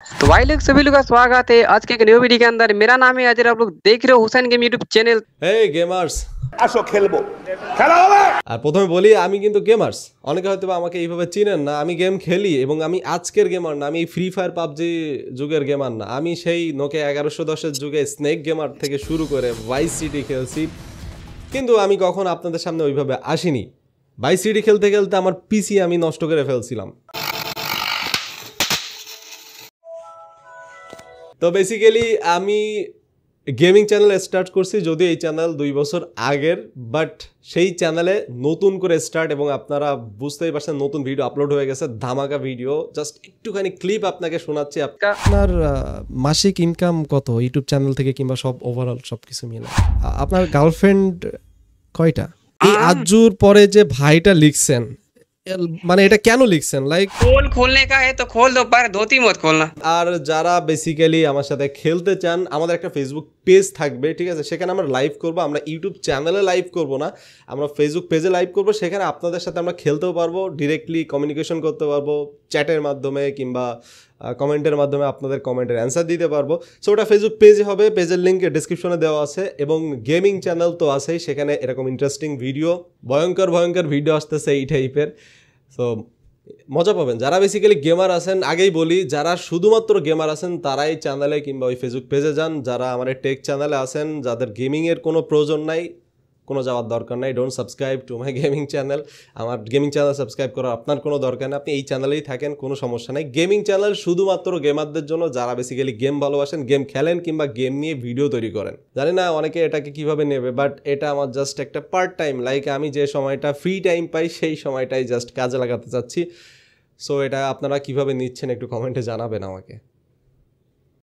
तो भाई लोग सभी लोग का स्वागत है आज के एक न्यू वीडियो के अंदर। मेरा नाम है अजय, आप लोग देख रहे हो हुसैन गेम यूट्यूब चैनल। হে গেমার্স আসো খেলবো খেলা হবে। আর প্রথমে বলি আমি কিন্তু গেমার্স, অনেকে হয়তো আমাকে এইভাবে চিনেন না। আমি গেম খেলি এবং আমি আজকের গেমার না, আমি ফ্রি ফায়ার পাবজি যুগের গেমার না। আমি সেই নোকিয়া 1110-এর যুগে স্নেক গেমার থেকে শুরু করে ভাইস সিটি খেলছি, কিন্তু আমি কখন আপনাদের সামনে ওইভাবে আসিনি। ভাইস সিটি খেলতে খেলতে আমার পিসি আমি নষ্ট করে ফেলছিলাম। তো বেসিক্যালি আমি গেমিং চ্যানেল স্টার্ট করছি, যদিও এই চ্যানেল 2 বছর আগের, বাট সেই চ্যানেলে নতুন করে স্টার্ট এবং আপনারা বুঝতেই পারছেন নতুন ভিডিও আপলোড হয়ে গেছে, ধামাকা ভিডিও। জাস্ট একটুখানি ক্লিপ আপনাকে শোনাচ্ছি। আপনার মাসিক ইনকাম কত ইউটিউব চ্যানেল থেকে কিংবা সব ওভারঅল সব কিছু মিলে? আপনার গার্লফ্রেন্ড কয়টা? এই আজুর পরে যে ভাইটা লিখছেন, মানে এটা কেন লিখছেন? লাইক पोल खोलने का है तो खोल दो पर धोती मत खोलना। আর যারা বেসিক্যালি আমার সাথে খেলতে চান, আমাদের একটা ফেসবুক পেজ থাকবে, ঠিক আছে? সেখানে আমরা লাইভ করব। আমরা ইউটিউব চ্যানেলে লাইভ করব না, আমরা ফেসবুক পেজে লাইভ করব। সেখানে আপনাদের সাথে আমরা খেলতেও পারবো, ডিরেক্টলি কমিউনিকেশন করতে পারবো, চ্যাটের মাধ্যমে কিংবা কমেন্টের মাধ্যমে আপনাদের কমেন্টের অ্যান্সার দিতে পারবো। সো ওটা ফেসবুক পেজে হবে, পেজের লিঙ্ক ডিসক্রিপশনে দেওয়া আছে। এবং গেমিং চ্যানেল তো আছেই, সেখানে এরকম ইন্টারেস্টিং ভিডিও, ভয়ঙ্কর ভয়ঙ্কর ভিডিও আসতেছে এই টাইপের। সো মজা পাবেন। যারা বেসিক্যালি গেমার আছেন, আগেই বলি, যারা শুধুমাত্র গেমার আছেন তারাই চ্যানেলে কিংবা ওই ফেসবুক পেজে যান। যারা আমার টেক চ্যানেলে আছেন, যাদের গেমিংয়ের কোনো প্রয়োজন নাই, কোনো যাওয়ার দরকার নাই, don't subscribe to my gaming channel. আমার গেমিং চ্যানেল সাবস্ক্রাইব করার আপনার কোনো দরকার নেই, আপনি এই চ্যানেলেই থাকেন, কোনো সমস্যা নেই। গেমিং চ্যানেল শুধুমাত্র গেমারদের জন্য, যারা বেসিক্যালি গেম ভালোবাসেন, গেম খেলেন কিংবা গেম নিয়ে ভিডিও তৈরি করেন। জানি না অনেকে এটাকে কিভাবে নেবে, বাট এটা আমার জাস্ট একটা পার্ট টাইম। লাইক আমি যে সময়টা ফ্রি টাইম পাই সেই সময়টাই জাস্ট কাজে লাগাতে চাচ্ছি। সো এটা আপনারা কিভাবে নিচ্ছেন একটু কমেন্টে জানাবেন আমাকে।